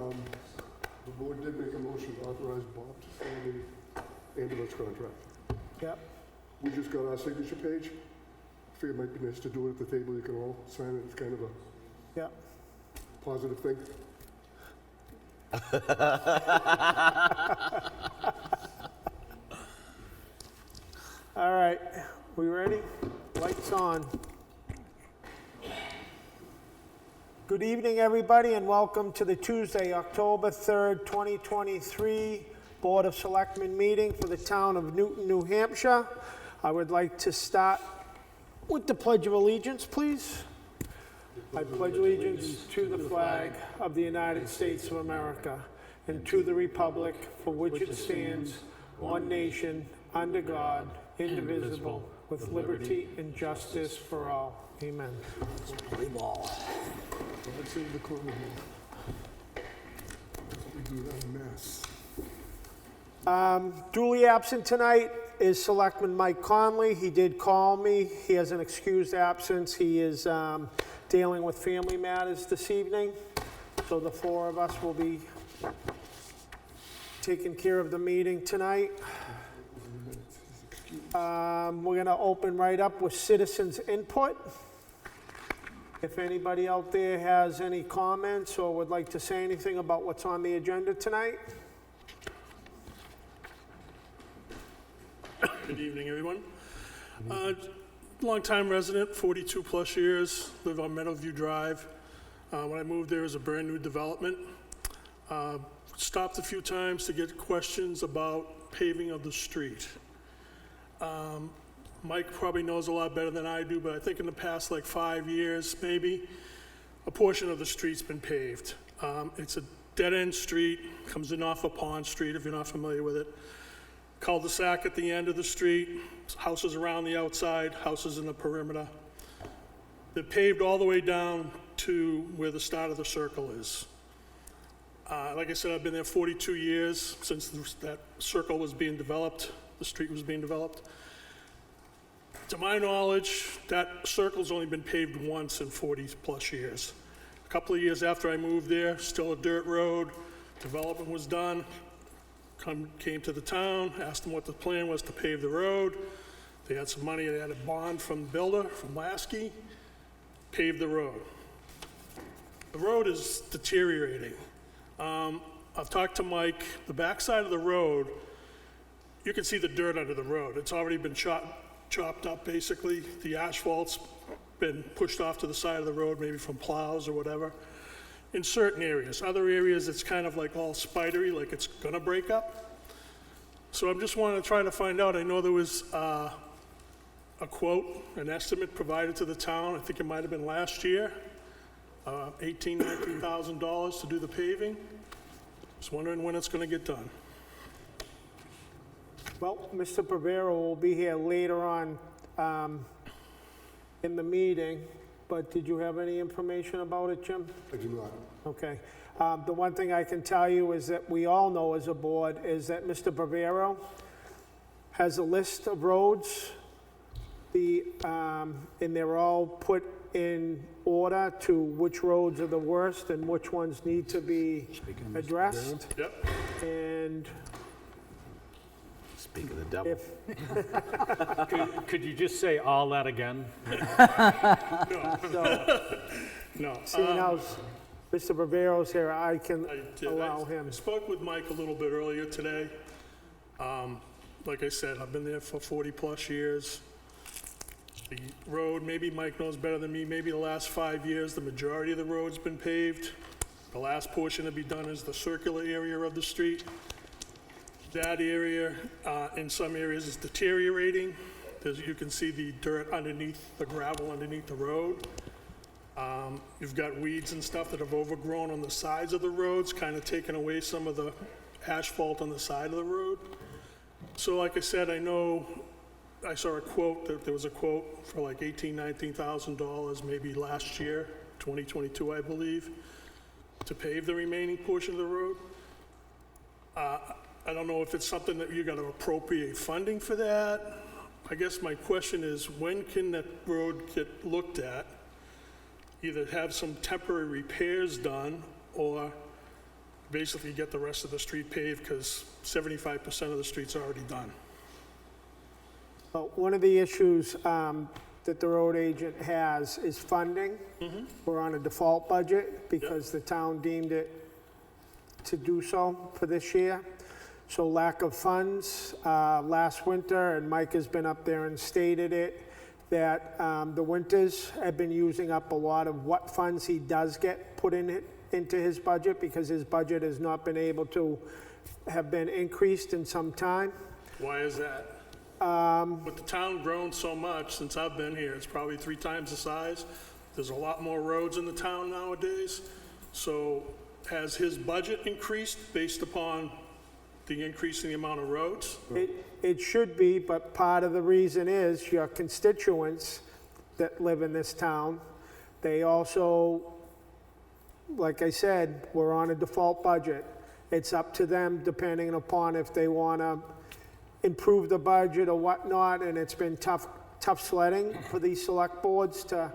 The board did make a motion to authorize Bob to sign the ambulance contract. Yep. We just got our signature page. I figured it might be nice to do it at the table. You can all sign it. It's kind of a Yep. positive thing. All right, we ready? Lights on. Good evening, everybody, and welcome to the Tuesday, October 3rd, 2023 Board of Selectmen meeting for the town of Newton, New Hampshire. I would like to start with the Pledge of Allegiance, please. I pledge allegiance to the flag of the United States of America and to the republic for which it stands, one nation, under God, indivisible, with liberty and justice for all. Amen. Play ball. Let's save the corner here. We do that mess. Duly absent tonight is Selectman Mike Conley. He did call me. He has an excused absence. He is dealing with family matters this evening. So the four of us will be taking care of the meeting tonight. We're going to open right up with citizens' input. If anybody out there has any comments or would like to say anything about what's on the agenda tonight. Good evening, everyone. Longtime resident, 42 plus years, live on Meadowview Drive. When I moved there, it was a brand new development. Stopped a few times to get questions about paving of the street. Mike probably knows a lot better than I do, but I think in the past like 5 years, maybe, a portion of the street's been paved. It's a dead-end street, comes in off of Pond Street, if you're not familiar with it. Cul-de-sac at the end of the street, houses around the outside, houses in the perimeter. They're paved all the way down to where the start of the circle is. Like I said, I've been there 42 years since that circle was being developed, the street was being developed. To my knowledge, that circle's only been paved once in 40 plus years. A couple of years after I moved there, still a dirt road, development was done, came to the town, asked them what the plan was to pave the road. They had some money, they had a bond from the builder, from Lasky, paved the road. The road is deteriorating. I've talked to Mike, the backside of the road, you can see the dirt under the road. It's already been chopped up, basically. The asphalt's been pushed off to the side of the road, maybe from plows or whatever. In certain areas. Other areas, it's kind of like all spidery, like it's gonna break up. So I'm just wanting to try to find out. I know there was a quote, an estimate provided to the town. I think it might have been last year, $19,000 to do the paving. Just wondering when it's gonna get done. Well, Mr. Bavero will be here later on in the meeting, but did you have any information about it, Jim? I do not. Okay. The one thing I can tell you is that we all know as a board is that Mr. Bavero has a list of roads, and they're all put in order to which roads are the worst and which ones need to be addressed. Yep. And Speak of the devil. if, Could you just say all that again? so, No. seeing how Mr. Barbero's here, I can I did. allow him. I spoke with Mike a little bit earlier today. Like I said, I've been there for 40 plus years. The road, maybe Mike knows better than me, maybe the last 5 years, the majority of the road's been paved. The last portion to be done is the circular area of the street. That area, in some areas, is deteriorating. You can see the dirt underneath, the gravel underneath the road. You've got weeds and stuff that have overgrown on the sides of the roads, kind of taking away some of the asphalt on the side of the road. So like I said, I know, I saw a quote, that there was a quote for like $19,000 maybe last year, 2022, I believe, to pave the remaining portion of the road. I don't know if it's something that you gotta appropriate funding for that. I guess my question is, when can that road get looked at? Either have some temporary repairs done, or basically get the rest of the street paved, because 75% of the street's already done. But one of the issues that the road agent has is funding. We're on a default budget because the town deemed it to do so for this year. So lack of funds last winter, and Mike has been up there and stated it, that the winters have been using up a lot of what funds he does get put into his budget, because his budget has not been able to have been increased in some time. Why is that? With the town grown so much since I've been here, it's probably 3 times the size. There's a lot more roads in the town nowadays. So has his budget increased based upon the increase in the amount of roads? It should be, but part of the reason is your constituents that live in this town, they also, like I said, we're on a default budget. It's up to them, depending upon if they want to improve the budget or whatnot, and it's been tough sledding for these select boards to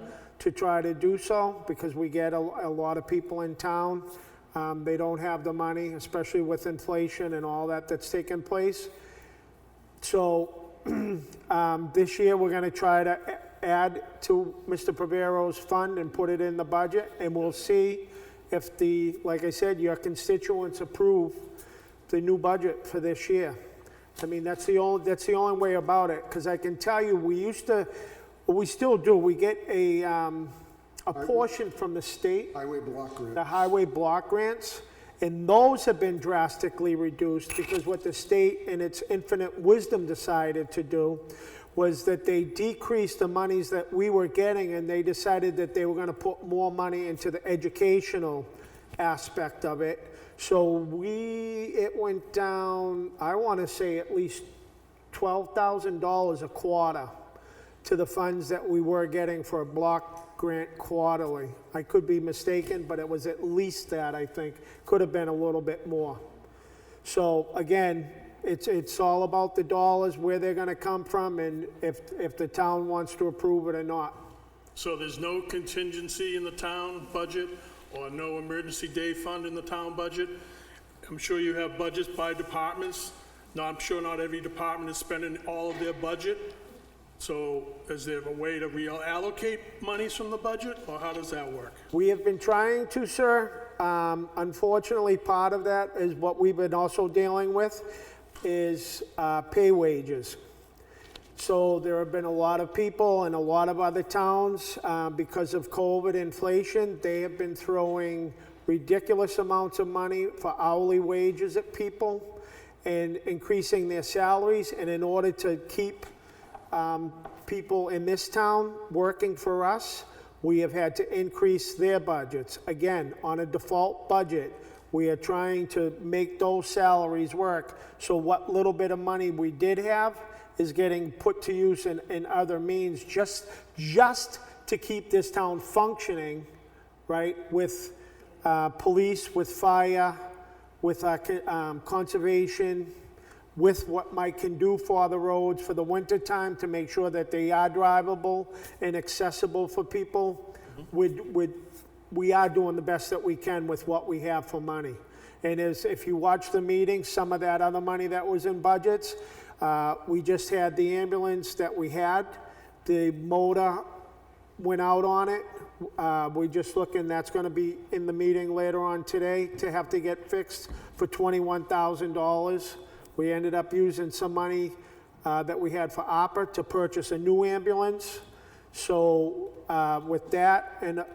try to do so, because we get a lot of people in town. They don't have the money, especially with inflation and all that's taken place. So this year, we're going to try to add to Mr. Provero's fund and put it in the budget, and we'll see if like I said, your constituents approve the new budget for this year. I mean, that's the only way about it, because I can tell you, we still do, we get a portion from the state, Highway block grant. the highway block grants, and those have been drastically reduced, because what the state in its infinite wisdom decided to do was that they decreased the monies that we were getting, and they decided that they were going to put more money into the educational aspect of it. So it went down, I want to say at least $12,000 a quarter to the funds that we were getting for a block grant quarterly. I could be mistaken, but it was at least that, I think. Could have been a little bit more. So again, it's all about the dollars, where they're going to come from, and if the town wants to approve it or not. So there's no contingency in the town budget or no emergency day fund in the town budget? I'm sure you have budgets by departments. No, I'm sure not every department is spending all of their budget. So is there a way to reallocate monies from the budget, or how does that work? We have been trying to, sir. Unfortunately, part of that is what we've been also dealing with is pay wages. So there have been a lot of people in a lot of other towns, because of COVID inflation, they have been throwing ridiculous amounts of money for hourly wages at people and increasing their salaries. And in order to keep people in this town working for us, we have had to increase their budgets. Again, on a default budget, we are trying to make those salaries work. So what little bit of money we did have is getting put to use in other means, just to keep this town functioning, right? With police, with fire, with conservation, with what Mike can do for the roads for the winter time to make sure that they are drivable and accessible for people. We are doing the best that we can with what we have for money. And if you watch the meeting, some of that other money that was in budgets, we just had the ambulance that we had. The motor went out on it. We're just looking, that's going to be in the meeting later on today, to have to get fixed for $21,000. We ended up using some money that we had for ARPA to purchase a new ambulance. So with that, and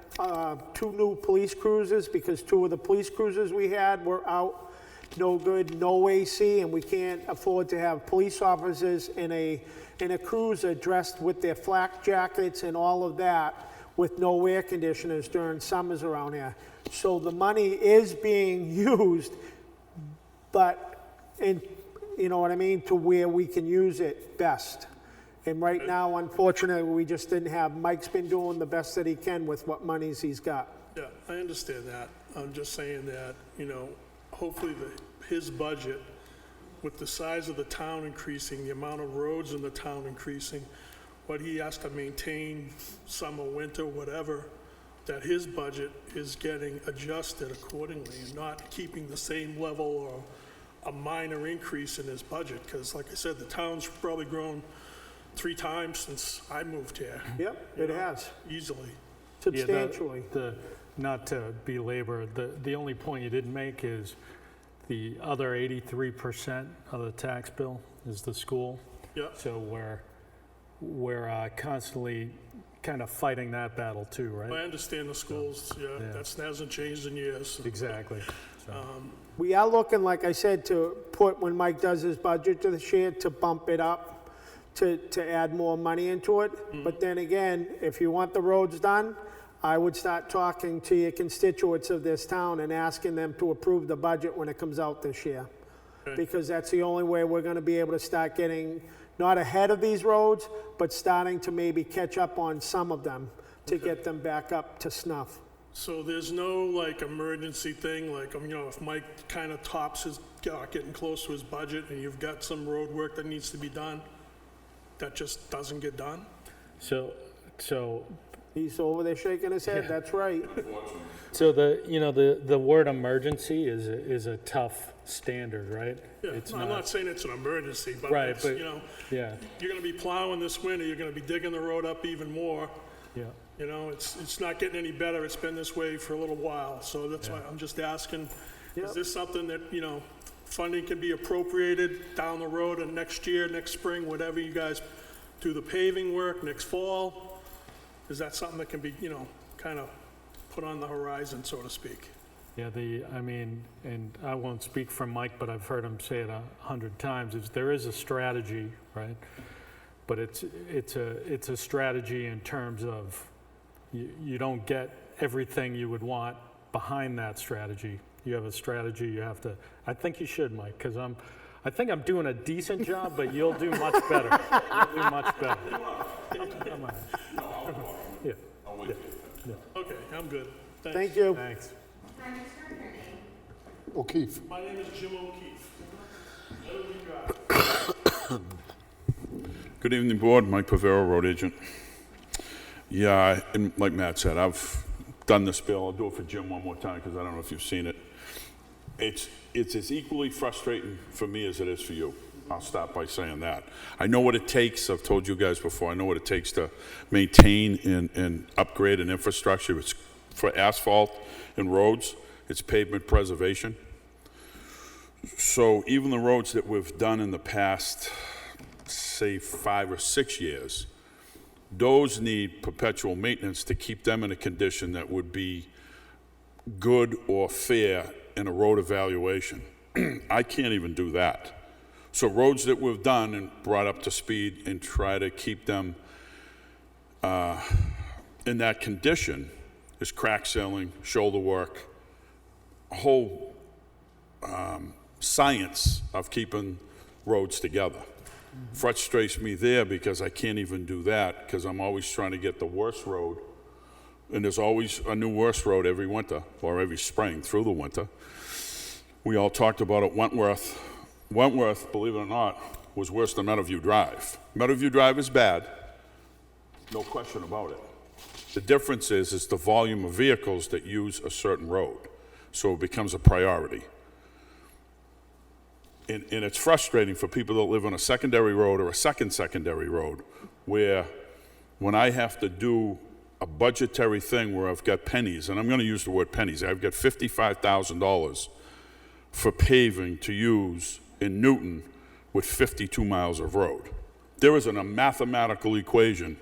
2 new police cruisers, because 2 of the police cruisers we had were out, no good, no AC, and we can't afford to have police officers in a cruiser dressed with their flak jackets and all of that, with no air conditioners during summers around here. So the money is being used, but you know what I mean, to where we can use it best. And right now, unfortunately, we just didn't have, Mike's been doing the best that he can with what monies he's got. Yeah, I understand that. I'm just saying that, hopefully his budget, with the size of the town increasing, the amount of roads in the town increasing, what he has to maintain summer, winter, whatever, that his budget is getting adjusted accordingly and not keeping the same level or a minor increase in his budget, because like I said, the town's probably grown 3 times since I moved here. Yep, it has, Easily. substantially. Not to belabor, the only point you didn't make is the other 83% of the tax bill is the school. Yep. So we're constantly kind of fighting that battle too, I right? understand the schools, yeah, Yeah. that hasn't changed in years. Exactly. So, We are looking, like I said, to put, when Mike does his budget to this year, to bump it up, to add more money into it. But then again, if you want the roads done, I would start talking to your constituents of this town and asking them to approve the budget when it comes out this year. Okay. Because that's the only way we're gonna be able to start getting, not ahead of these roads, but starting to maybe catch up on some of them to get them back up to snuff. So there's no like emergency thing, like, if Mike kind of tops his, getting close to his budget and you've got some road work that needs to be done, that just doesn't get done? so He's over there shaking his head, that's right. the word emergency is a tough standard, right? Yeah, It's I'm not saying it's an emergency, but Right, it's, but- you're gonna be plowing this winter, you're gonna be digging the road up even more. Yeah. It's not getting any better, it's been this way for a little while, so that's why I'm just asking, Yep. is this something that, funding can be appropriated down the road and next year, next spring, whatever you guys do the paving work, next fall? Is that something that can be, kind of put on the horizon, so to speak? Yeah, and I won't speak for Mike, but I've heard him say it 100 times, is there is a strategy, right? But it's a strategy in terms of you don't get everything you would want behind that strategy. You have a strategy, you have to, I think you should, Mike, because I think I'm doing a decent job, but you'll do much better. You'll do much better. Come on. Yeah, Okay, I'm good. Thank you. thanks. O'Keefe. My name is Jim O'Keefe. Elderly Drive. Good evening, Board. Mike Pavero, road agent. Yeah, and like Matt said, I've done this bill. I'll do it for Jim one more time because I don't know if you've seen it. It's as equally frustrating for me as it is for you. I'll start by saying that. I know what it takes. I've told you guys before. I know what it takes to maintain and upgrade an infrastructure. It's for asphalt and roads. It's pavement preservation. So even the roads that we've done in the past, say 5 or 6 years, those need perpetual maintenance to keep them in a condition that would be good or fair in a road evaluation. I can't even do that. So roads that we've done and brought up to speed and try to keep them in that condition is crack sealing, shoulder work, a whole science of keeping roads together. Frustrates me there because I can't even do that because I'm always trying to get the worst road, and there's always a new worst road every winter or every spring through the winter. We all talked about it, Wentworth. Wentworth, believe it or not, was worse than Meadowview Drive. Meadowview Drive is bad, no question about it. The difference is the volume of vehicles that use a certain road, so it becomes a priority. And it's frustrating for people that live on a secondary road or a secondary road, where when I have to do a budgetary thing where I've got pennies, and I'm going to use the word pennies, I've got $55,000 for paving to use in Newton with 52 miles of road. There isn't a mathematical equation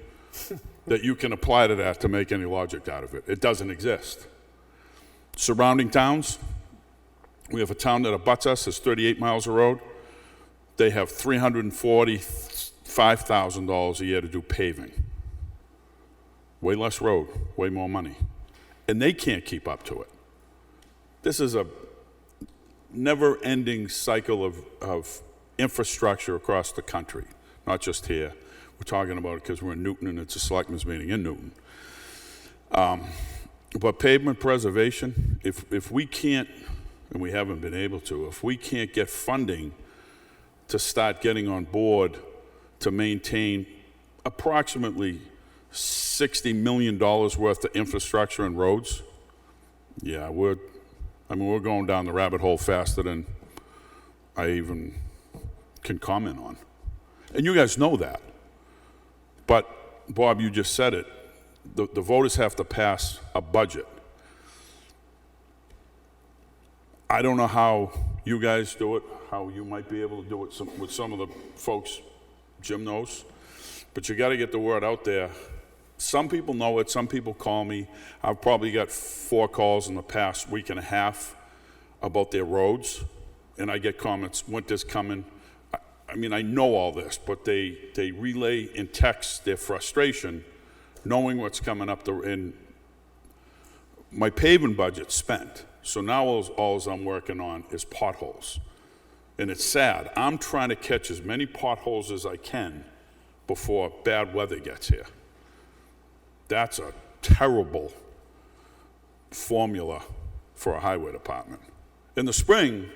that you can apply to that to make any logic out of it. It doesn't exist. Surrounding towns, we have a town that abuts us, is 38 miles of road. They have $345,000 a year to do paving. Way less road, way more money. And they can't keep up to it. This is a never-ending cycle of infrastructure across the country, not just here. We're talking about it because we're in Newton and it's a selectmen's meeting in Newton. But pavement preservation, if we can't, and we haven't been able to, if we can't get funding to start getting on board to maintain approximately $60 million worth of infrastructure and roads. Yeah, we're going down the rabbit hole faster than I even can comment on. And you guys know that. But, Bob, you just said it. The voters have to pass a budget. I don't know how you guys do it, how you might be able to do it with some of the folks Jim knows, but you got to get the word out there. Some people know it, some people call me. I've probably got 4 calls in the past week and a half about their roads, and I get comments, winter's coming. I mean, I know all this, but they relay in text their frustration, knowing what's coming up, and my paving budget's spent. So now all I'm working on is potholes. And it's sad. I'm trying to catch as many potholes as I can before bad weather gets here. That's a terrible formula for a highway department. In the spring,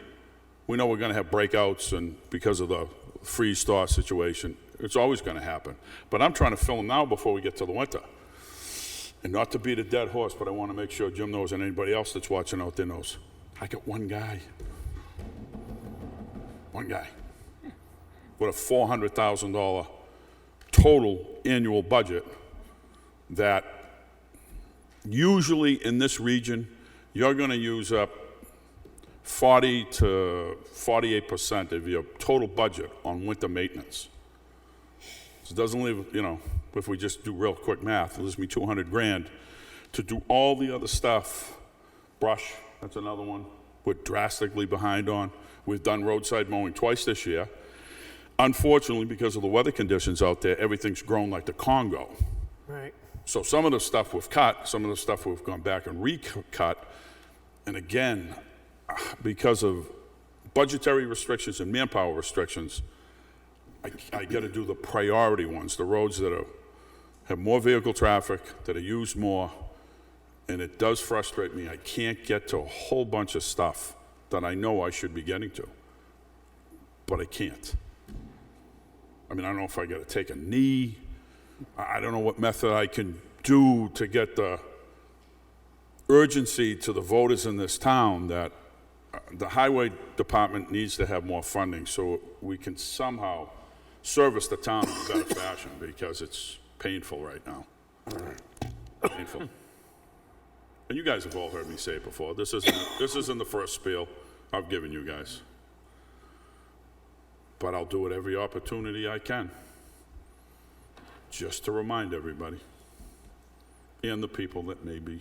we know we're going to have breakouts, and because of the freeze-thaw situation, it's always going to happen. But I'm trying to fill them now before we get to the winter. And not to beat a dead horse, but I want to make sure Jim knows and anybody else that's watching out there knows. I got one guy with a $400,000 total annual budget that usually in this region, you're going to use up 40 to 48% of your total budget on winter maintenance. So it doesn't leave, if we just do real quick math, it leaves me 200 grand to do all the other stuff. Brush, that's another one we're drastically behind on. We've done roadside mowing twice this year. Unfortunately, because of the weather conditions out there, everything's grown like the Congo. Right. So some of the stuff we've cut, some of the stuff we've gone back and recut. And again, because of budgetary restrictions and manpower restrictions, I got to do the priority ones, the roads that have more vehicle traffic, that are used more, and it does frustrate me. I can't get to a whole bunch of stuff that I know I should be getting to, but I can't. I mean, I don't know if I got to take a knee. I don't know what method I can do to get the urgency to the voters in this town that the highway department needs to have more funding so we can somehow service the town in a better fashion, because it's painful right now. Painful. And you guys have all heard me say it before. This isn't the first spiel I've given you guys. But I'll do it every opportunity I can, just to remind everybody and the people that may be.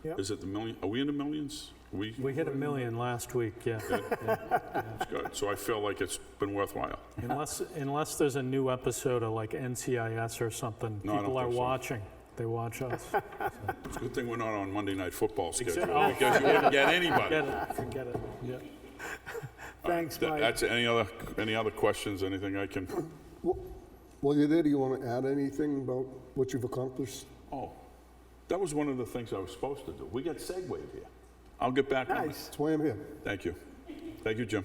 Yep. Is it the million? Are we in the millions? We hit $1 million last week, yeah. That's good. So I feel like it's been worthwhile. Unless there's a new episode of like NCIS or something, No, I don't people are think so. watching. They watch us. It's a good thing we're not on Monday Night Football schedule, Exactly. because you wouldn't get anybody. Forget it, yeah. Thanks, Mike. That's any other questions? Anything I can? While you're there, do you want to add anything about what you've accomplished? Oh, that was one of the things I was supposed to do. We got Segway here. I'll get back on it. Nice. That's why I'm here. Thank you. Thank you, Jim.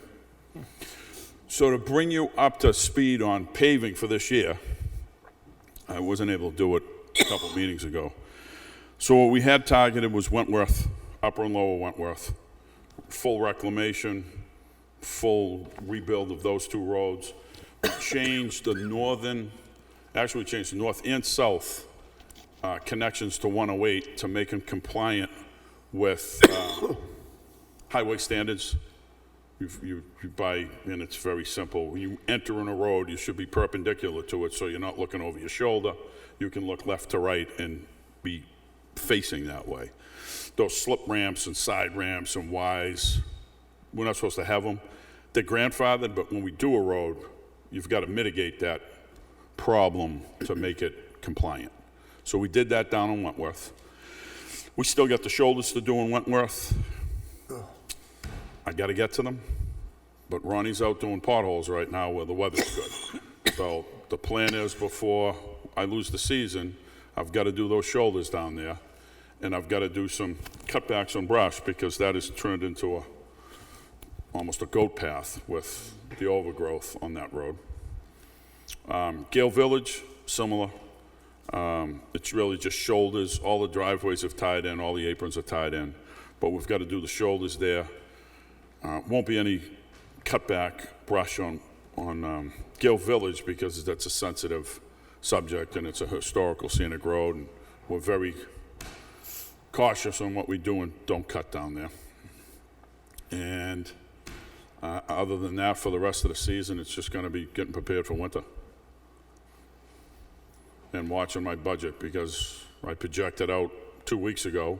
So to bring you up to speed on paving for this year, I wasn't able to do it a couple meetings ago. So what we had targeted was Wentworth, Upper and Lower Wentworth, full reclamation, full rebuild of those 2 roads. We changed the north and south connections to 108 to make them compliant with highway standards. You buy, and it's very simple. When you enter in a road, you should be perpendicular to it, so you're not looking over your shoulder. You can look left to right and be facing that way. Those slip ramps and side ramps and Ys, we're not supposed to have them. They're grandfathered, but when we do a road, you've got to mitigate that problem to make it compliant. So we did that down in Wentworth. We still got the shoulders to do in Wentworth. I got to get to them, but Ronnie's out doing potholes right now where the weather's good. So the plan is, before I lose the season, I've got to do those shoulders down there, and I've got to do some cutbacks on brush, because that has turned into almost a goat path with the overgrowth on that road. Gale Village, similar. It's really just shoulders. All the driveways have tied in, all the aprons are tied in, but we've got to do the shoulders there. Won't be any cutback brush on Gill Village because that's a sensitive subject and it's a historical scenic road, and we're very cautious on what we do and don't cut down there. And other than that, for the rest of the season, it's just going to be getting prepared for winter and watching my budget, because I projected out 2 weeks ago,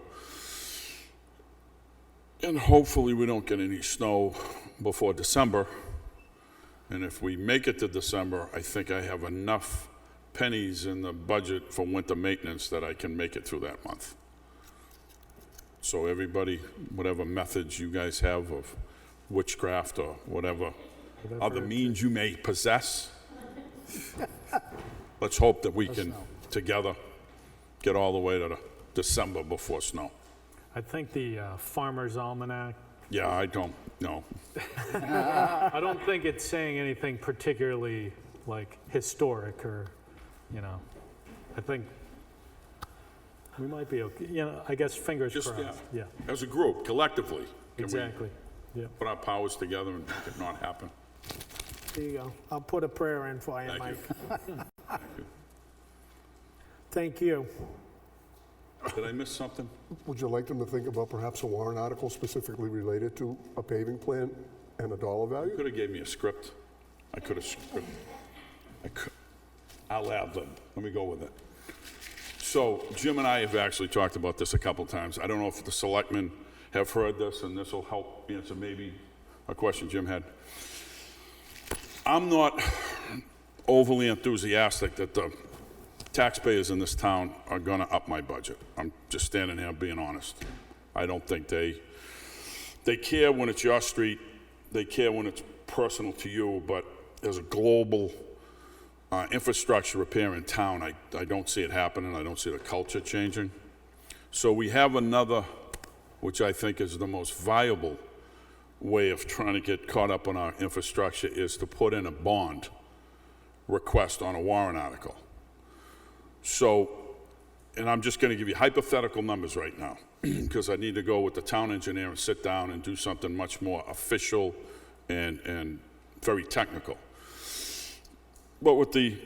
and hopefully we don't get any snow before December. And if we make it to December, I think I have enough pennies in the budget for winter maintenance that I can make it through that month. So everybody, whatever methods you guys have of witchcraft or whatever other means you may possess, let's hope that we can together get all the way to December before snow. I think the Farmer's Almanac, Yeah, I don't know. I don't think it's saying anything particularly like historic or, I think we might be okay. I guess fingers Just, crossed. Yeah, As a group, collectively, can exactly. Yeah. we put our powers together and make it not happen? There you go. I'll put a prayer in for you, Thank Mike. you. Thank you. Did I miss something? Would you like them to think about perhaps a warrant article specifically related to a paving plan and a dollar value? Could have gave me a script. I could have I'll add them. Let me go with it. So Jim and I have actually talked about this a couple times. I don't know if the selectmen have heard this, and this will help answer maybe a question Jim had. I'm not overly enthusiastic that the taxpayers in this town are going to up my budget. I'm just standing here being honest. I don't think they care when it's your street. They care when it's personal to you, but as a global infrastructure repair in town, I don't see it happening. I don't see the culture changing. So we have another, which I think is the most viable way of trying to get caught up on our infrastructure, is to put in a bond request on a warrant article. So, and I'm just going to give you hypothetical numbers right now, because I need to go with the town engineer and sit down and do something much more official and very technical. But with the,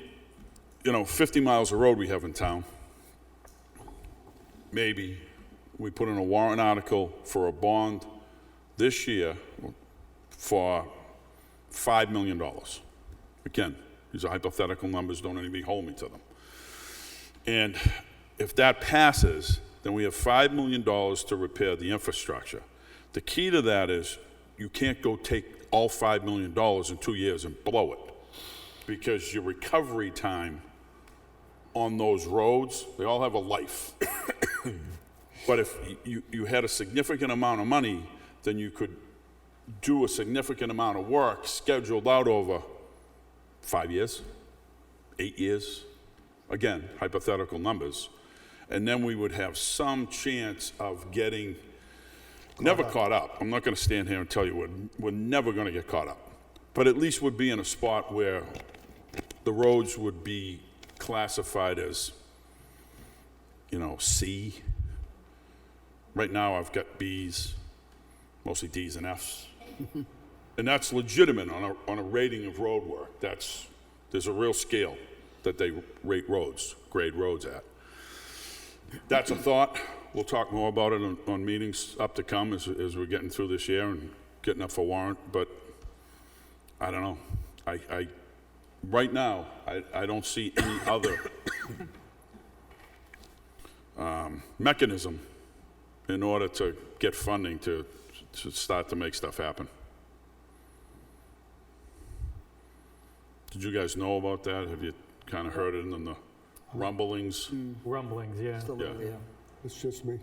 50 miles of road we have in town, maybe we put in a warrant article for a bond this year for $5 million. Again, these are hypothetical numbers, don't anybody hold me to them. And if that passes, then we have $5 million to repair the infrastructure. The key to that is you can't go take all $5 million in 2 years and blow it, because your recovery time on those roads, they all have a life. But if you had a significant amount of money, then you could do a significant amount of work scheduled out over 5 years, 8 years. Again, hypothetical numbers. And then we would have some chance of getting, never caught up. I'm not going to stand here and tell you we're never going to get caught up. But at least we'd be in a spot where the roads would be classified as, C. Right now I've got Bs, mostly Ds and Fs. And that's legitimate on a rating of road work. There's a real scale that they rate roads, grade roads at. That's a thought. We'll talk more about it on meetings up to come as we're getting through this year and getting up for warrant, but I don't know. Right now, I don't see any other mechanism in order to get funding to start to make stuff happen. Did you guys know about that? Have you kind of heard it in the rumblings? Rumblings, yeah. Yeah. It's just me.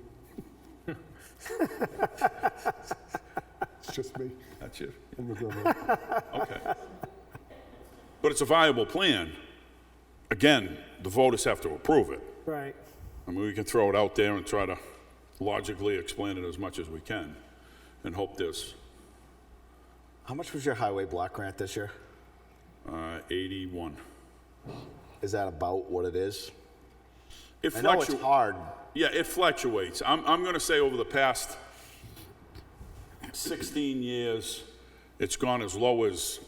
It's just me That's it. and the drummer. Okay. But it's a viable plan. Again, the voters have to approve it. Right. I mean, we can throw it out there and try to logically explain it as much as we can and hope there's How much was your highway block grant this year? 81. Is that about what it is? It I know it's fluctuates. hard. Yeah, it fluctuates. I'm going to say over the past 16 years, it's gone as low as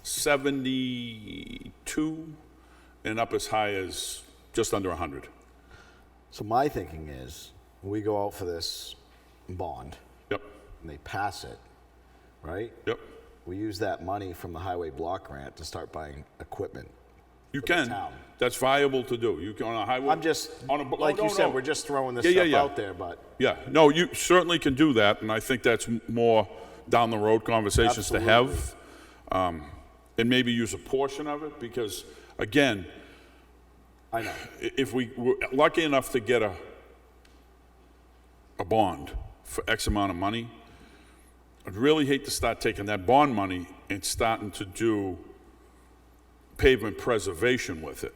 72 and up as high as just under 100. So my thinking is, we go out for this bond, Yep, and they pass it, right? yep. We use that money from the highway block grant to start buying equipment. You For the can. town. That's viable to do. You can on a highway. I'm just, on a, like no, you said, no. we're just throwing this Yeah, yeah, stuff yeah. out there, but Yeah, no, you certainly can do that, and I think that's more down the road conversations to have. And maybe use a portion of it, because again, I know. if we were lucky enough to get a bond for X amount of money, I'd really hate to start taking that bond money and starting to do pavement preservation with it.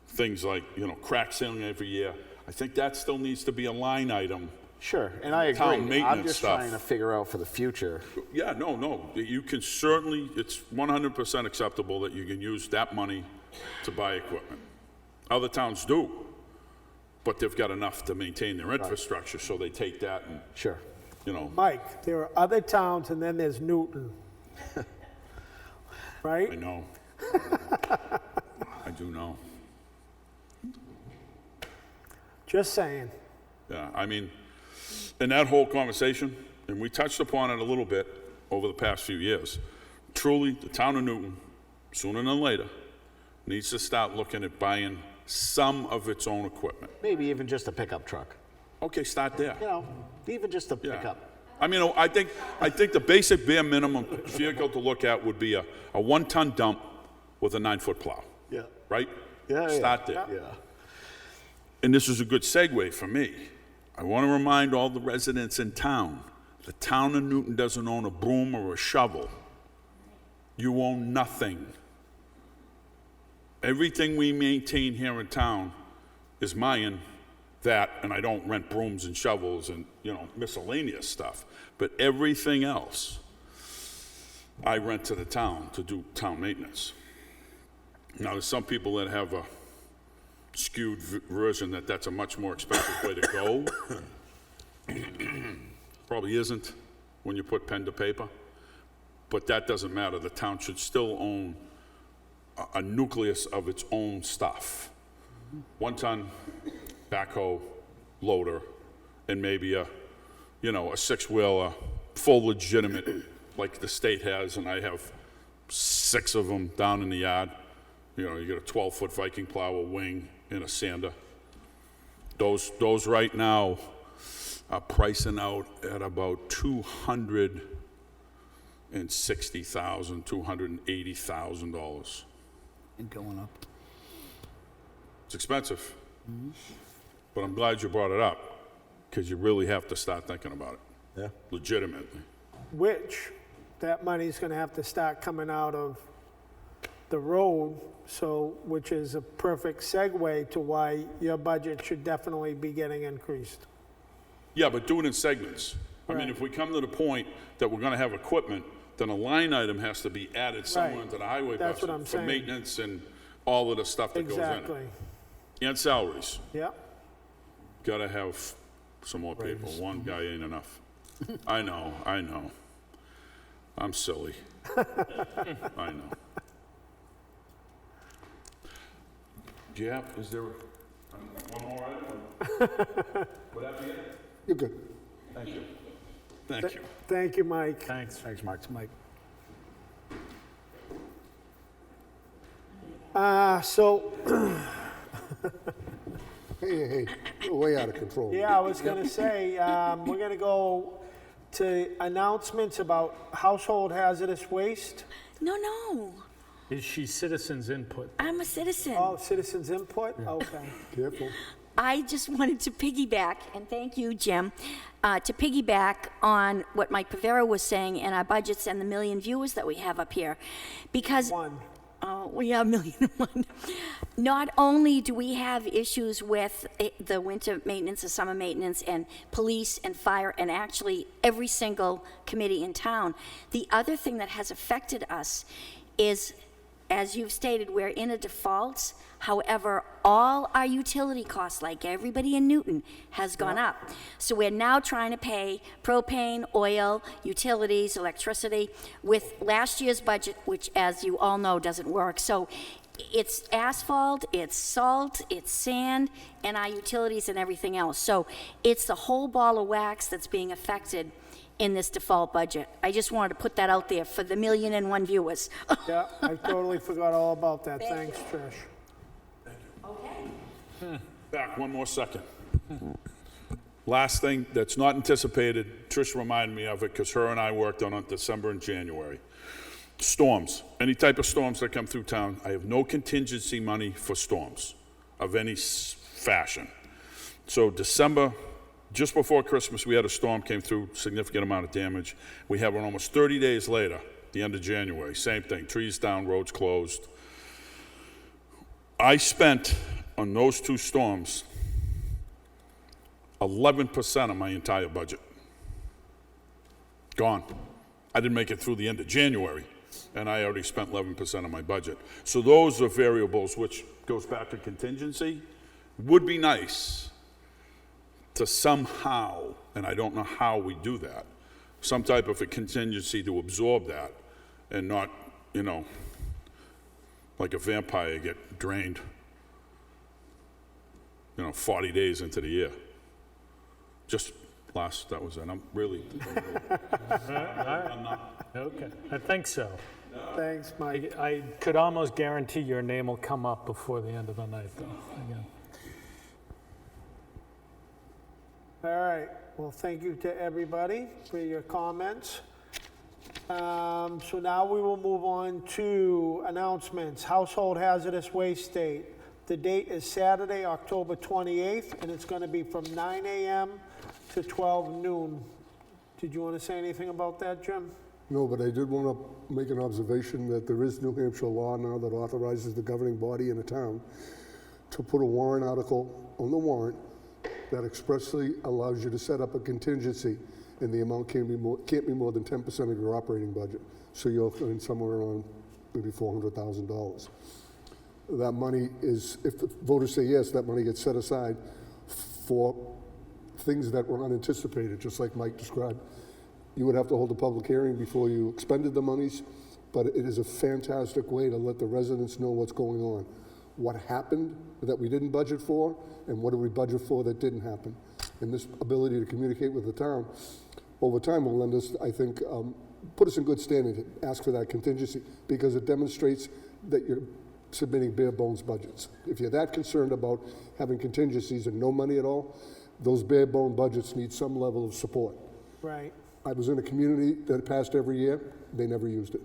Things like, crack sealing every year. I think that still needs to be a line item. Sure, and I Town agree. I'm maintenance just stuff. trying to figure out for the future. Yeah, no, you can certainly, it's 100% acceptable that you can use that money to buy equipment. Other towns do, but they've got enough to maintain their infrastructure, so they take that and, Sure. Mike, there are other towns and then there's Newton. I Right? know. I do know. Just saying. Yeah, I mean, in that whole conversation, and we touched upon it a little bit over the past few years, truly, the town of Newton, sooner than later, needs to start looking at buying some of its own equipment. Maybe even just a pickup truck. Okay, start there. Even just a Yeah. pickup. I mean, I think the basic bare minimum vehicle to look at would be a 1-ton dump with a 9-foot plow, Yeah. right? Yeah, yeah. Start there. Yeah. And this is a good segue for me. I want to remind all the residents in town, the town of Newton doesn't own a broom or a shovel. You own nothing. Everything we maintain here in town is mine, that, and I don't rent brooms and shovels and, miscellaneous stuff. But everything else, I rent to the town to do town maintenance. Now, there's some people that have a skewed version that that's a much more expensive way to go. Probably isn't when you put pen to paper, but that doesn't matter. The town should still own a nucleus of its own stuff. 1-ton backhoe, loader, and maybe a 6-wheeler, full legitimate, like the state has, and I have 6 of them down in the yard. You get a 12-foot Viking plow, a wing, and a sander. Those right now are pricing out at about $260,000, $280,000. And going up. It's expensive, but I'm glad you brought it up, because you really have to start thinking about it, Yeah. legitimately. Which, that money's gonna have to start coming out of the road, which is a perfect segue to why your budget should definitely be getting increased. Yeah, but do it in segments. I mean, Right. if we come to the point that we're gonna have equipment, then a line item has to be added somewhere Right. into the highway That's what budget I'm for saying. maintenance and all of the stuff that goes in it. Exactly. And salaries. Yep. Gotta have some more people. One guy ain't enough. I know. I'm silly. I know. Is there one more item? Would that be it? You're good. Thank you. Thank you. Thank you, Mike. Thanks. Thanks, Mark. Mike. So, Hey, you're way out of control. yeah, I was gonna say, we're gonna go to announcements about household hazardous waste. No, Is she citizens' input? I'm a citizen. Oh, citizens input? Okay. Careful. I just wanted to piggyback, and thank you, Jim, to piggyback on what Mike Pavera was saying and our budgets and the million viewers that we have up here. Because we have 1,000,001. Not only do we have issues with the winter maintenance, the summer maintenance, and police and fire, and actually every single committee in town, the other thing that has affected us is as you've stated, we're in a default. However, all our utility costs, like everybody in Newton, has gone up. So we're now trying to pay propane, oil, utilities, electricity with last year's budget, which, as you all know, doesn't work. So it's asphalt, it's salt, it's sand, and our utilities and everything else. So it's the whole ball of wax that's being affected in this default budget. I just wanted to put that out there for the 1,000,001 viewers. Yeah, I totally forgot all about that. Thank Thanks, Trish. Okay. Back one more second. Last thing that's not anticipated, Trish reminded me of it because her and I worked on it December and January. Storms, any type of storms that come through town, I have no contingency money for storms of any fashion. So December, just before Christmas, we had a storm came through, significant amount of damage. We have one almost 30 days later, the end of January, same thing, trees down, roads closed. I spent on those two storms 11% of my entire budget. Gone. I didn't make it through the end of January, and I already spent 11% of my budget. So those are variables, which goes back to contingency. Would be nice to somehow, and I don't know how we do that, some type of a contingency to absorb that and not, you know, like a vampire get drained, 40 days into the year. Just that was it. I'm really, I'm not. Okay, I think so. Thanks, Mike. I could almost guarantee your name will come up before the end of the night, though, again. All right, well, thank you to everybody for your comments. So now we will move on to announcements. Household hazardous waste day. The date is Saturday, October 28th, and it's going to be from 9 a.m. to 12 noon. Did you want to say anything about that, Jim? No, but I did want to make an observation that there is New Hampshire law now that authorizes the governing body in the town to put a warrant article on the warrant that expressly allows you to set up a contingency, and the amount can't be more than 10% of your operating budget. So you're in somewhere around maybe $400,000. That money is, if the voters say yes, that money gets set aside for things that were unanticipated, just like Mike described. You would have to hold a public hearing before you expended the monies, but it is a fantastic way to let the residents know what's going on. What happened that we didn't budget for, and what did we budget for that didn't happen? And this ability to communicate with the town over time will lend us, I think, put us in good standing to ask for that contingency, because it demonstrates that you're submitting bare bones budgets. If you're that concerned about having contingencies and no money at all, those bare bone budgets need some level of support. Right. I was in a community that passed every year, they never used it.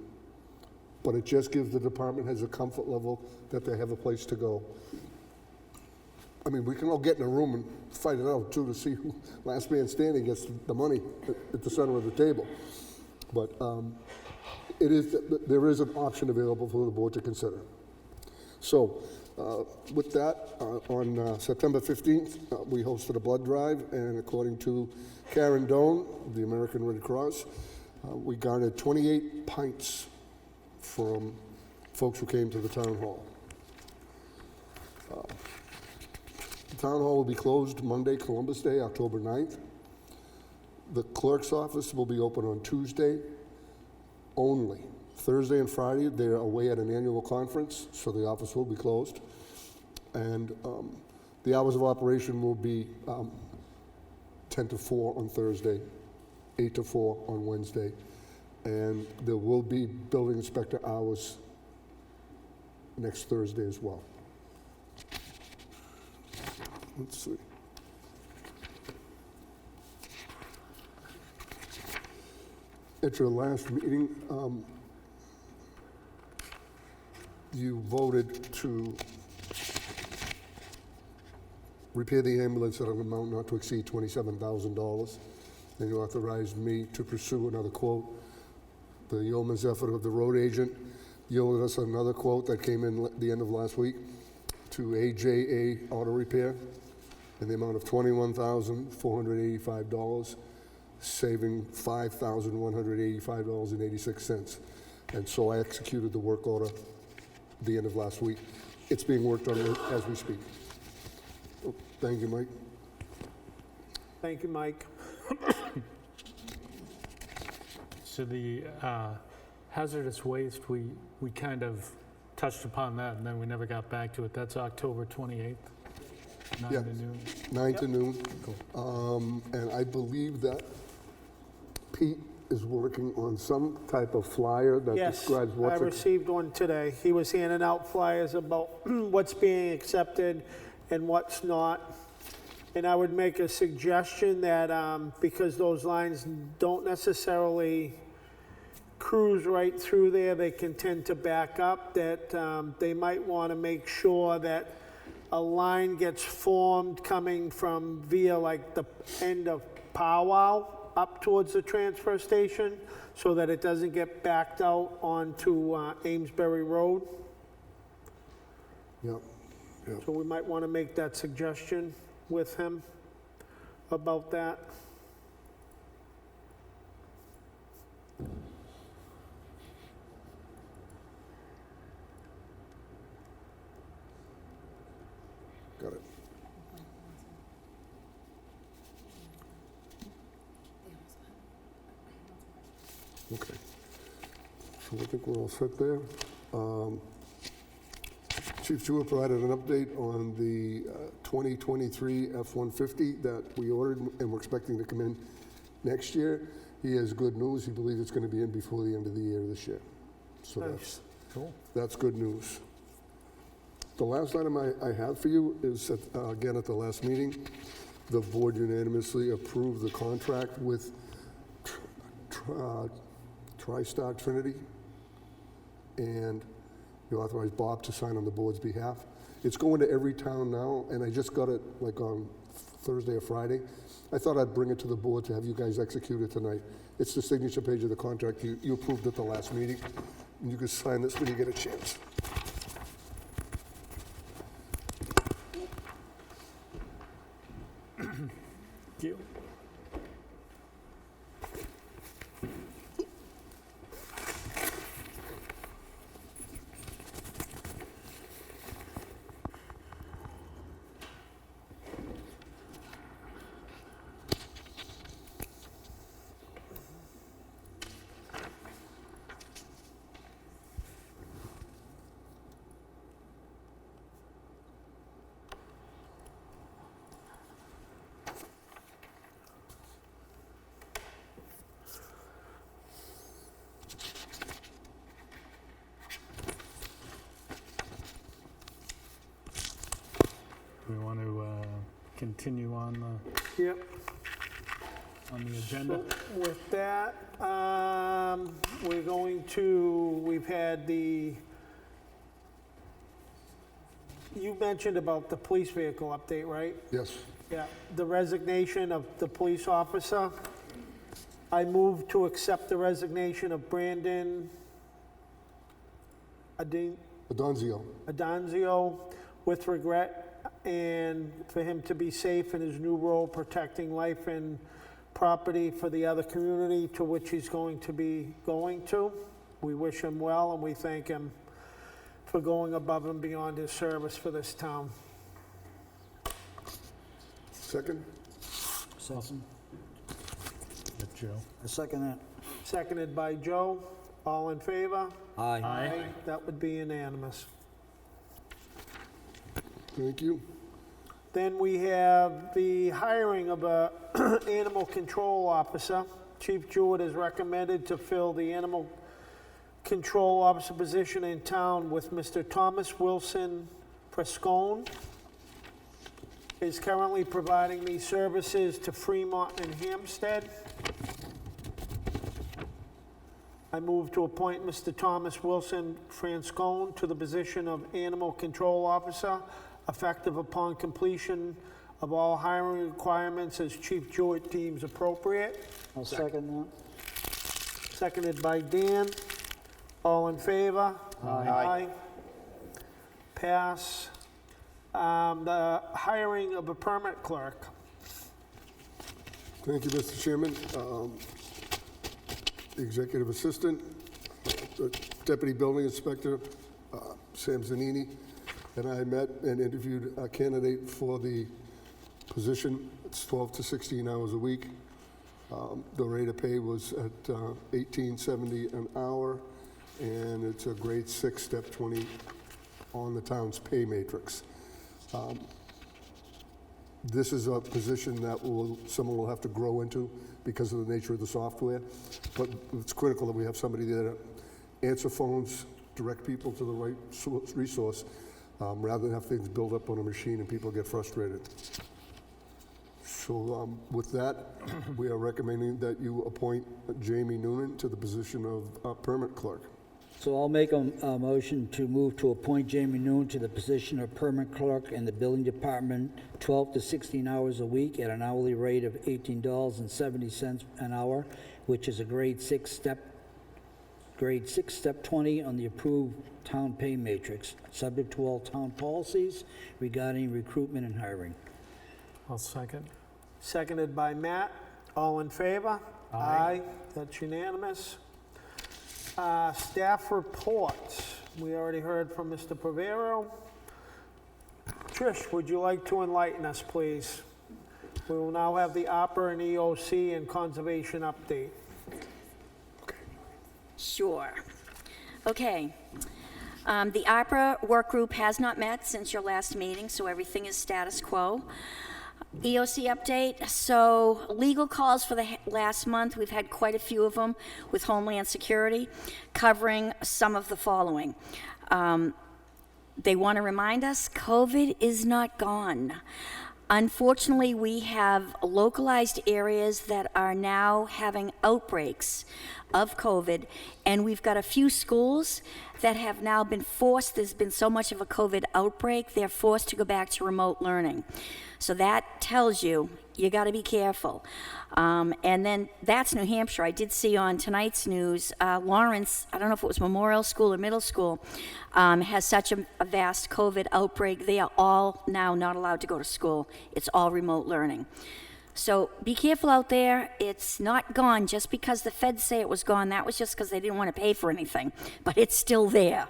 But it just gives the department heads a comfort level that they have a place to go. I mean, we can all get in a room and fight it out too to see who last man standing gets the money at the center of the table. But there is an option available for the board to consider. So with that, on September 15th, we hosted a blood drive, and according to Karen Doan, the American Red Cross, we garnered 28 pints from folks who came to the town hall. The town hall will be closed Monday, Columbus Day, October 9th. The clerk's office will be open on Tuesday only. Thursday and Friday, they're away at an annual conference, so the office will be closed. And the hours of operation will be 10 to 4 on Thursday, 8 to 4 on Wednesday. And there will be building inspector hours next Thursday as well. Let's see. At your last meeting, you voted to repair the ambulance at an amount not to exceed $27,000. And you authorized me to pursue another quote. The yeoman's effort of the road agent yielded us another quote that came in at the end of last week to AJA Auto Repair in the amount of $21,485, saving $5,185.86. And so I executed the work order the end of last week. It's being worked on as we speak. Oh, thank you, Mike. Thank you, Mike. So the hazardous waste, we kind of touched upon that, and then we never got back to it. That's October 28th, 9 Yeah. to noon. 9 to noon. And I believe that Pete is working on some type of flyer that Yes, describes I what's... received one today. He was handing out flyers about what's being accepted and what's not. And I would make a suggestion that, because those lines don't necessarily cruise right through there, they can tend to back up, that they might want to make sure that a line gets formed coming from via like the end of Powwow up towards the transfer station, so that it doesn't get backed out onto Amesbury Road. Yeah, yeah. So we might want to make that suggestion with him about that. Got it. Okay. So I think we're all set there. Chief Jewett provided an update on the 2023 F-150 that we ordered and we're expecting to come in next year. He has good news. He believes it's going to be in before the end of the year this year. So that's good news. The last item I have for you is, again, at the last meeting, the board unanimously approved the contract with TriStar Trinity, and we authorized Bob to sign on the board's behalf. It's going to every town now, and I just got it like on Thursday or Friday. I thought I'd bring it to the board to have you guys execute it tonight. It's the signature page of the contract. You approved at the last meeting, and you can sign this when you get a chance. Thank you. Do we want to continue on Yep. the agenda? So with that, we've had you mentioned about the police vehicle update, right? Yes. Yeah, the resignation of the police officer. I move to accept the resignation of Brandon Adonzio with regret, and for him to be safe in his new role, protecting life and property for the other community to which he's going to be going to. We wish him well, and we thank him for going above and beyond his service for this town. Second? Second. With Joe. I second that. Seconded by Joe. All in favor? Aye. That would be unanimous. Thank you. Then we have the hiring of a animal control officer. Chief Jewett is recommended to fill the animal control officer position in town with Mr. Thomas Wilson Frescone. Is currently providing these services to Fremont and Hampstead. I move to appoint Mr. Thomas Wilson Franscone to the position of Animal Control Officer, effective upon completion of all hiring requirements as Chief Jewett deems appropriate. I'll second that. Seconded by Dan. All in favor? Aye. Pass. The hiring of a permit clerk. Thank you, Mr. Chairman. The Executive Assistant, the Deputy Building Inspector, Sam Zanini and I met and interviewed a candidate for the position. It's 12 to 16 hours a week. The rate of pay was at $18.70 an hour, and it's a grade 6, step 20 on the town's pay matrix. This is a position that someone will have to grow into because of the nature of the software, but it's critical that we have somebody there to answer phones, direct people to the right resource, rather than have things build up on a machine and people get frustrated. So with that, we are recommending that you appoint Jamie Noonan to the position of permit clerk. So I'll make a motion to move to appoint Jamie Noon to the position of permit clerk in the building department, 12 to 16 hours a week at an hourly rate of $18.70 an hour, which is a grade 6, step 20 on the approved town pay matrix, subject to all town policies regarding recruitment and hiring. I'll second. Seconded by Matt. All in favor? Aye. That's unanimous. Staff reports. We already heard from Mr. Pavero. Trish, would you like to enlighten us, please? We will now have the opera and EOC and conservation update. Sure. Okay. The ARPA work group has not met since your last meeting, so everything is status quo. EOC update. So legal calls for the last month, we've had quite a few of them with Homeland Security, covering some of the following. They want to remind us COVID is not gone. Unfortunately, we have localized areas that are now having outbreaks of COVID, and we've got a few schools that have now been forced, there's been so much of a COVID outbreak, they're forced to go back to remote learning. So that tells you, you got to be careful. And then that's New Hampshire. I did see on tonight's news, Lawrence, I don't know if it was Memorial School or middle school, has such a vast COVID outbreak. They are all now not allowed to go to school. It's all remote learning. So be careful out there. It's not gone just because the feds say it was gone. That was just because they didn't want to pay for anything, but it's still there.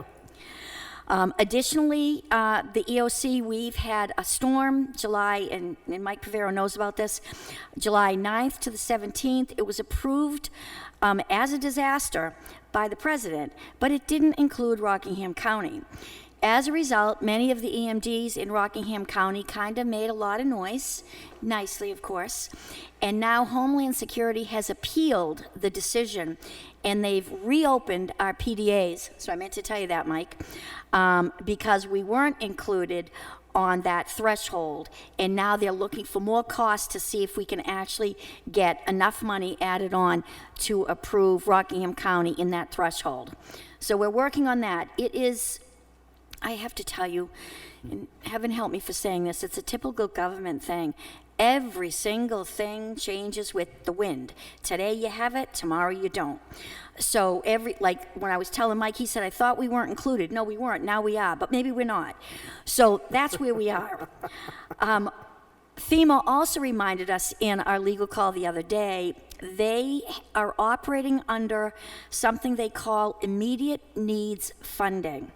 Additionally, the EOC, we've had a storm, July, and Mike Pavero knows about this, July 9th to the 17th. It was approved as a disaster by the president, but it didn't include Rockingham County. As a result, many of the EMDs in Rockingham County kind of made a lot of noise, nicely, of course, and now Homeland Security has appealed the decision, and they've reopened our PDAs. So I meant to tell you that, Mike, because we weren't included on that threshold, and now they're looking for more costs to see if we can actually get enough money added on to approve Rockingham County in that threshold. So we're working on that. It is, I have to tell you, and heaven help me for saying this, it's a typical government thing. Every single thing changes with the wind. Today you have it, tomorrow you don't. So like when I was telling Mike, he said, I thought we weren't included. No, we weren't, now we are, but maybe we're not. So that's where we are. FEMA also reminded us in our legal call the other day, they are operating under something they call immediate needs funding,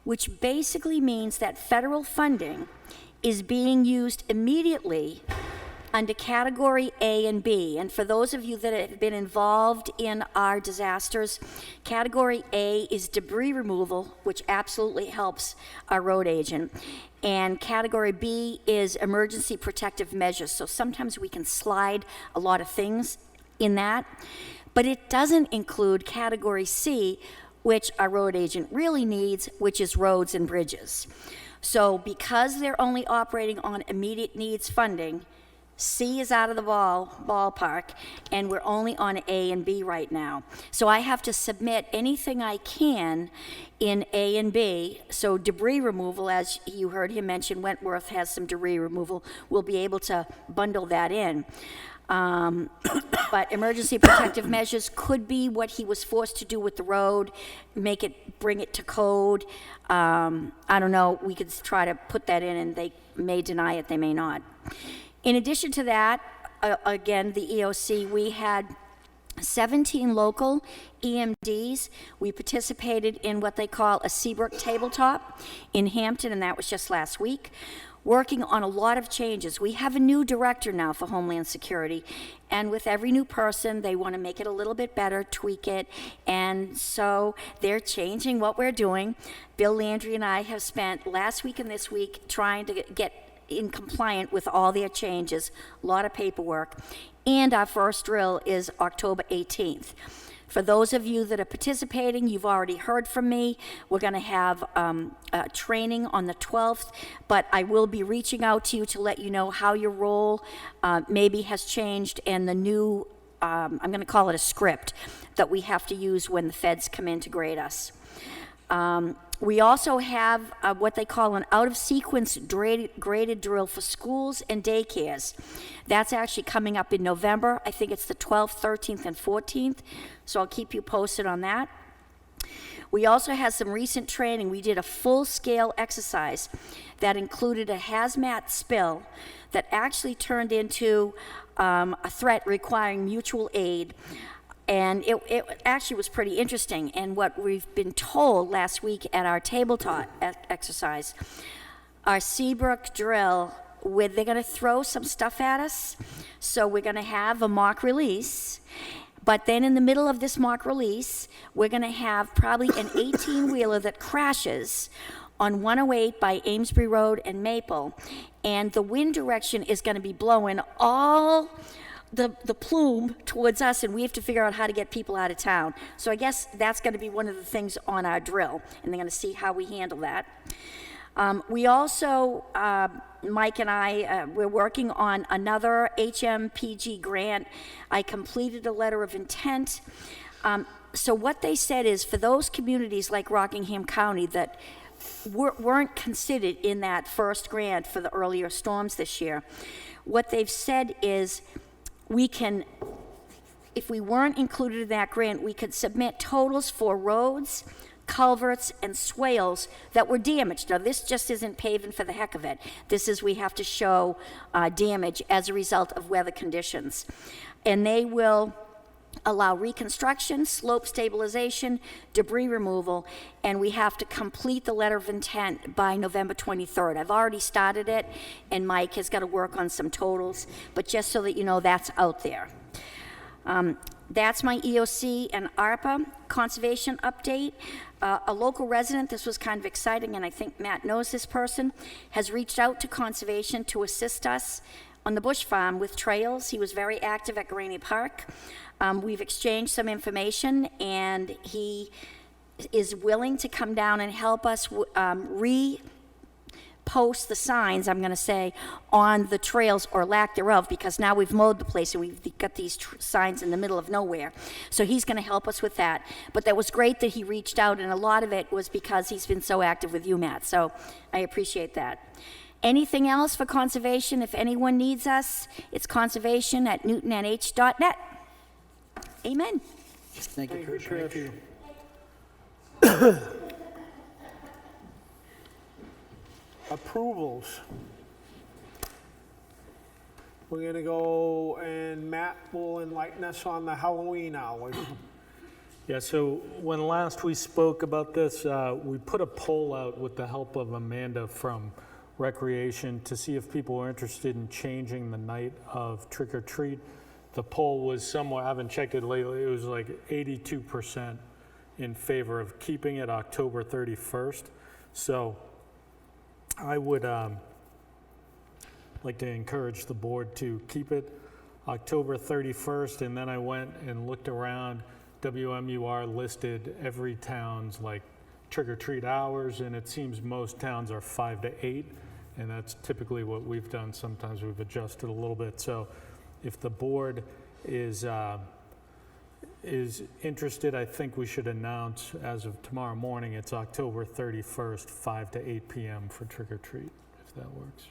which basically means that federal funding is being used immediately under category A and B. And for those of you that have been involved in our disasters, category A is debris removal, which absolutely helps our road agent. And category B is emergency protective measures. So sometimes we can slide a lot of things in that, but it doesn't include category C, which our road agent really needs, which is roads and bridges. So because they're only operating on immediate needs funding, C is out of the ballpark, and we're only on A and B right now. So I have to submit anything I can in A and B. So debris removal, as you heard him mention, Wentworth has some debris removal. We'll be able to bundle that in. But emergency protective measures could be what he was forced to do with the road, bring it to code. I don't know, we could try to put that in, and they may deny it, they may not. In addition to that, again, the EOC, we had 17 local EMDs. We participated in what they call a Seabrook tabletop in Hampton, and that was just last week, working on a lot of changes. We have a new director now for Homeland Security, and with every new person, they want to make it a little bit better, tweak it, and so they're changing what we're doing. Bill Landry and I have spent last week and this week trying to get in compliant with all their changes, a lot of paperwork, and our first drill is October 18th. For those of you that are participating, you've already heard from me. We're going to have training on the 12th, but I will be reaching out to you to let you know how your role maybe has changed and the new, I'm going to call it a script, that we have to use when the feds come in to grade us. We also have what they call an out-of-sequence graded drill for schools and daycares. That's actually coming up in November. I think it's the 12th, 13th, and 14th, so I'll keep you posted on that. We also had some recent training. We did a full-scale exercise that included a hazmat spill that actually turned into a threat requiring mutual aid. And it actually was pretty interesting. And what we've been told last week at our tabletop exercise, our Seabrook drill, where they're going to throw some stuff at us. So we're going to have a mock release. But then in the middle of this mock release, we're going to have probably an 18-wheeler that crashes on 108 by Amesbury Road and Maple. And the wind direction is going to be blowing all the plume towards us, and we have to figure out how to get people out of town. So I guess that's going to be one of the things on our drill, and they're going to see how we handle that. We also, Mike and I, we're working on another HMPG grant. I completed a letter of intent. So what they said is for those communities like Rockingham County that weren't considered in that first grant for the earlier storms this year, what they've said is we can, if we weren't included in that grant, we could submit totals for roads, culverts, and swales that were damaged. Now, this just isn't paving for the heck of it. This is we have to show damage as a result of weather conditions. And they will allow reconstruction, slope stabilization, debris removal, and we have to complete the letter of intent by November 23rd. I've already started it, and Mike has got to work on some totals, but just so that you know, that's out there. That's my EOC and ARPA conservation update. A local resident, this was kind of exciting, and I think Matt knows this person, has reached out to conservation to assist us on the Bush Farm with trails. He was very active at Graney Park. We've exchanged some information, and he is willing to come down and help us repost the signs, I'm going to say, on the trails or lack thereof, because now we've mowed the place and we've got these signs in the middle of nowhere. So he's going to help us with that. But that was great that he reached out, and a lot of it was because he's been so active with you, Matt. So I appreciate that. Anything else for conservation? If anyone needs us, it's conservation@newtonnh.net. Amen. Thank you, Trish. Thank you. Approvals. We're going to go, and Matt will enlighten us on the Halloween hours. Yeah, so when last we spoke about this, we put a poll out with the help of Amanda from Recreation to see if people were interested in changing the night of trick or treat. The poll was somewhere, I haven't checked it lately, it was like 82% in favor of keeping it October 31st. So I would like to encourage the board to keep it October 31st, and then I went and looked around. WMUR listed every town's like trick-or-treat hours, and it seems most towns are 5 to 8, and that's typically what we've done. Sometimes we've adjusted a little bit. So if the board is interested, I think we should announce as of tomorrow morning, it's October 31st, 5 to 8 p.m. for trick-or-treat, if that works.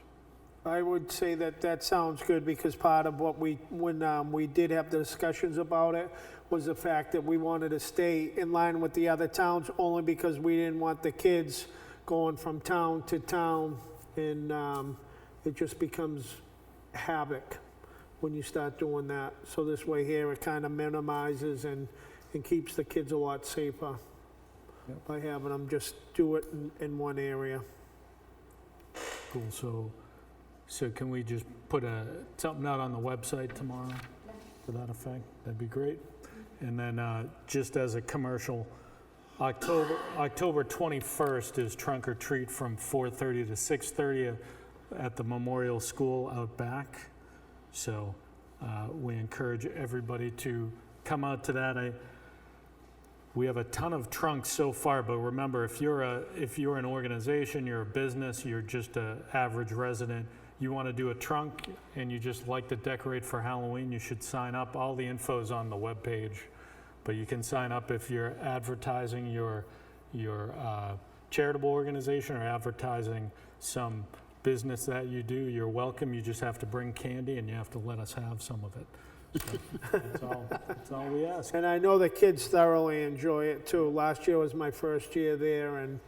I would say that that sounds good, because part of what when we did have the discussions about it was the fact that we wanted to stay in line with the other towns, only because we didn't want the kids going from town to town, and it just becomes havoc when you start doing that. So this way here, it kind of minimizes and keeps the kids a lot safer by having them just do it in one area. Cool, so can we just put something out on the website tomorrow to that effect? That'd be great. And then just as a commercial, October 21st is trunk or treat from 4:30 to 6:30 at the Memorial School out back. So we encourage everybody to come out to that. We have a ton of trunks so far, but remember, if you're an organization, you're a business, you're just an average resident, you want to do a trunk and you just like to decorate for Halloween, you should sign up. All the info's on the webpage, but you can sign up if you're advertising your charitable organization or advertising some business that you do. You're welcome. You just have to bring candy and you have to let us have some of it. So that's all we ask. And I know the kids thoroughly enjoy it too. Last year was my first year there, and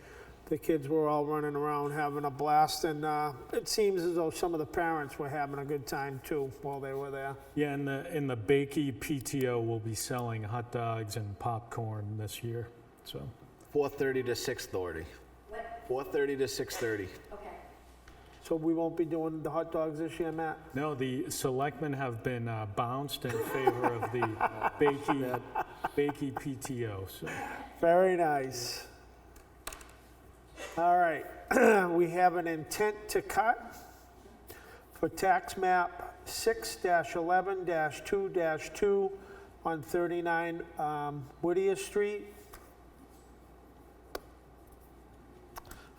the kids were all running around having a blast, and it seems as though some of the parents were having a good time too while they were there. Yeah, in the Bakey PTO, we'll be selling hot dogs and popcorn this year. So 4:30 to 6:30. What? 4:30 to 6:30. Okay. So we won't be doing the hot dogs this year, Matt? no, the selectmen have been bounced in favor of the Bakey PTO. So Very nice. All right, we have an intent to cut for tax map 6-11-2-2 on 39 Whittier Street.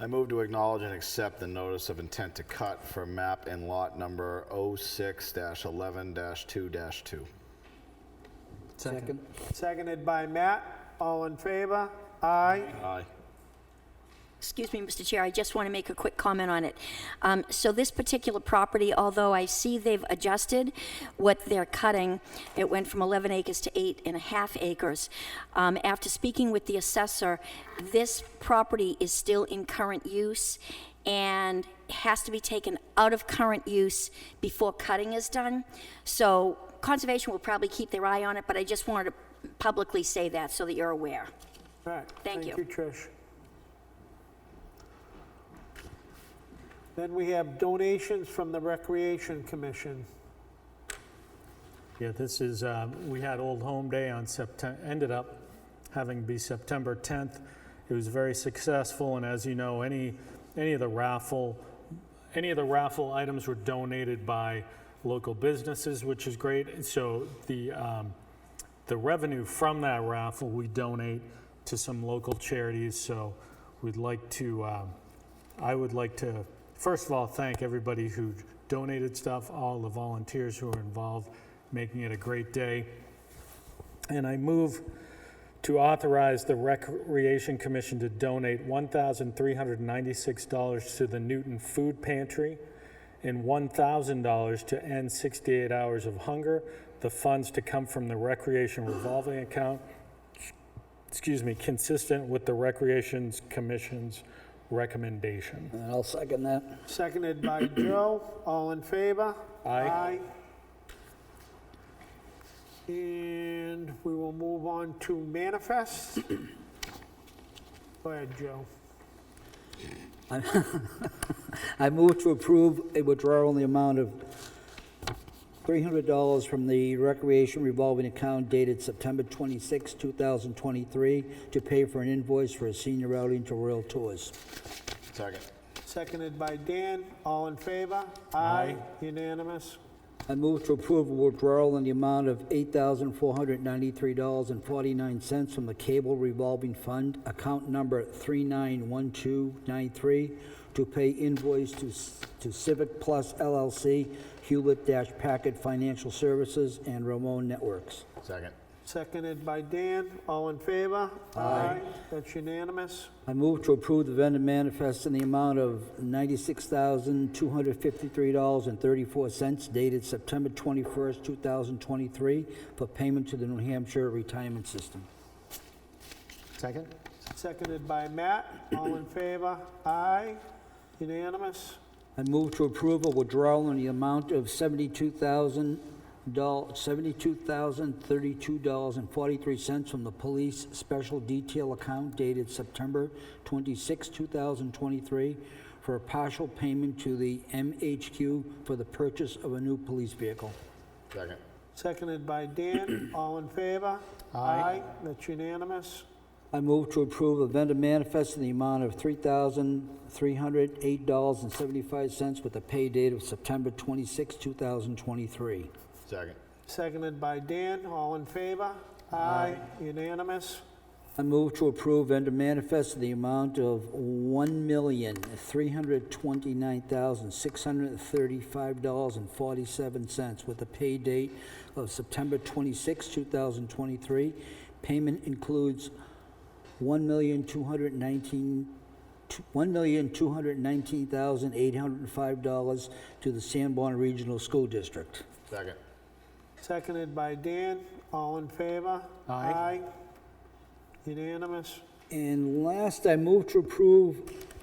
I move to acknowledge and accept the notice of intent to cut for map and lot number 06-11-2-2. Second. Seconded by Matt. All in favor? Aye. Aye. Excuse me, Mr. Chair, I just want to make a quick comment on it. So this particular property, although I see they've adjusted what they're cutting, it went from 11 acres to 8.5 acres. After speaking with the assessor, this property is still in current use and has to be taken out of current use before cutting is done. So Conservation will probably keep their eye on it, but I just wanted to publicly say that so that you're aware. All right. Thank you. Thank you, Trish. Then we have donations from the Recreation Commission. yeah, this is we had Old Home Day on ended up having to be September 10th. It was very successful, and as you know, any of the raffle items were donated by local businesses, which is great. And so the revenue from that raffle we donate to some local charities. So we'd like to, I would like to, first of all, thank everybody who donated stuff, all the volunteers who are involved, making it a great day. And I move to authorize the Recreation Commission to donate $1,396 to the Newton Food Pantry and $1,000 to end 68 hours of hunger. The funds to come from the Recreation Revolving Account, consistent with the Recreation Commission's recommendation. And I'll second that. Seconded by Joe. All in favor? Aye. And we will move on to manifests. Go ahead, Joe. I move to approve a withdrawal in the amount of $300 from the Recreation Revolving Account dated September 26, 2023, to pay for an invoice for a senior outing to Royal Tours. Second. Seconded by Dan. All in favor? Aye. Unanimous. I move to approve a withdrawal in the amount of $8,493.49 from the Cable Revolving Fund, account number 391293, to pay invoice to Civic Plus LLC, Hewlett-Packard Financial Services, and Ramon Networks. Second. Seconded by Dan. All in favor? Aye. That's unanimous. I move to approve the vendor manifest in the amount of $96,253.34 dated September 21st, 2023, for payment to the New Hampshire Retirement System. Second. Seconded by Matt. All in favor? Aye. Unanimous. I move to approve a withdrawal in the amount of $72,032.43 from the police special detail account dated September 26, 2023, for a partial payment to the MHQ for the purchase of a new police vehicle. Second. Seconded by Dan. All in favor? Aye. That's unanimous. I move to approve a vendor manifest in the amount of $3,308.75 with a pay date of September 26, 2023. Second. Seconded by Dan. All in favor? Aye. Unanimous. I move to approve vendor manifest in the amount of $1,329,635.47 with a pay date of September 26, 2023. Payment includes $1,219,805 to the Sanborn Regional School District. Second. Seconded by Dan. All in favor? Aye. Unanimous. And last, I move to approve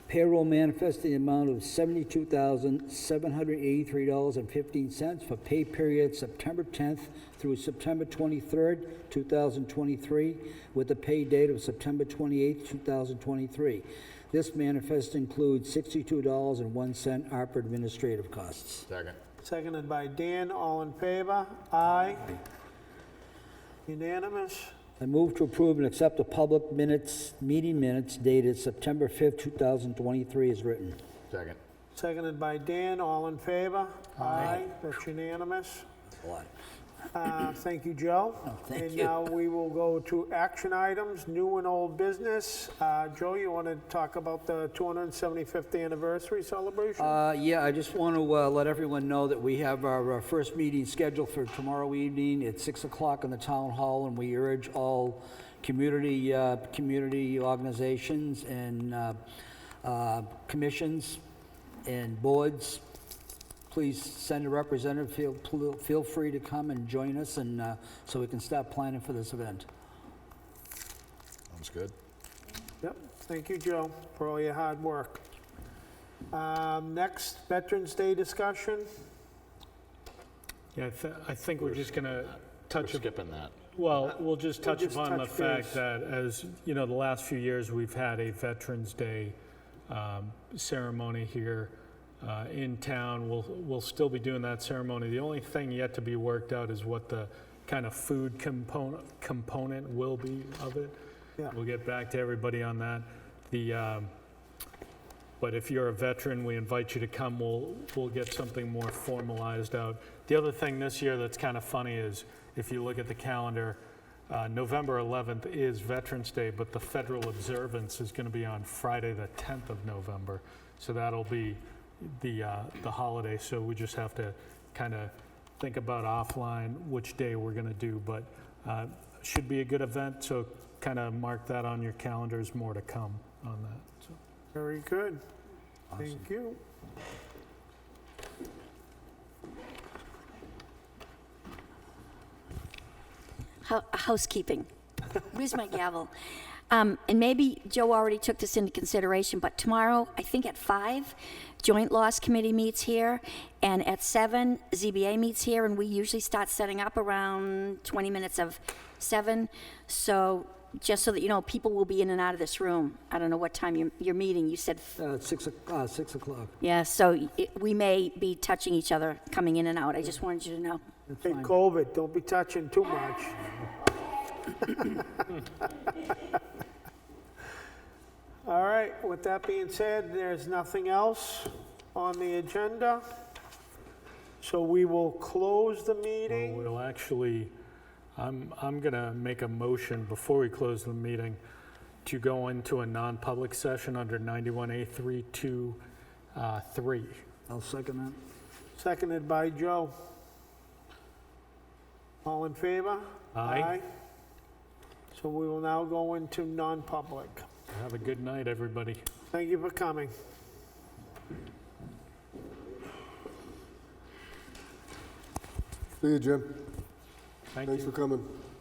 payroll manifest in the amount of $72,783.15 for pay period September 10th through September 23rd, 2023, with a pay date of September 28th, 2023. This manifest includes $62.01 ARPA administrative costs. Second. Seconded by Dan. All in favor? Aye. Unanimous. I move to approve and accept the public minutes, meeting minutes dated September 5th, 2023 as written. Second. Seconded by Dan. All in favor? Aye. That's unanimous. A lot. Thank you, Joe. thank And you. now we will go to action items, new and old business. Joe, you want to talk about the 275th anniversary celebration? Yeah, I just want to let everyone know that we have our first meeting scheduled for tomorrow evening at 6 o'clock in the town hall, and we urge all community organizations and commissions and boards, please send a representative. Feel free to come and join us, and so we can start planning for this event. Sounds good. Yep. Thank you, Joe, for all your hard work. Next, Veterans Day discussion. Yeah, I think we're just going to We're touch, skipping that. well, we'll just touch just upon the touch fact base. that, as you know, the last few years, we've had a Veterans Day ceremony here in town. We'll still be doing that ceremony. The only thing yet to be worked out is what the kind of food component will be of it. Yeah. We'll get back to everybody on that. But if you're a veteran, we invite you to come. We'll get something more formalized out. The other thing this year that's kind of funny is, if you look at the calendar, November 11th is Veterans Day, but the federal observance is going to be on Friday, the 10th of November. So that'll be the holiday. So we just have to kind of think about offline which day we're going to do. But should be a good event. So kind of mark that on your calendars. More to come on that. So. Very good. Thank you. Housekeeping. Where's my gavel? And maybe Joe already took this into consideration, but tomorrow, I think at 5, Joint Loss Committee meets here, and at 7, ZBA meets here, and we usually start setting up around 20 minutes of 7. So just so that you know, people will be in and out of this room. I don't know what time you're meeting. You said, 6 o'clock. yeah, so we may be touching each other coming in and out. I just wanted you to know. That's Hey, fine. COVID, don't be touching too much. All right, with that being said, there's nothing else on the agenda. So we will close the meeting. We'll actually, I'm going to make a motion before we close the meeting to go into a non-public session under 91A32(3). I'll second that. Seconded by Joe. All in favor? Aye. So we will now go into non-public. Have a good night, everybody. Thank you for coming. See you, Jim. Thank Thanks you. for coming.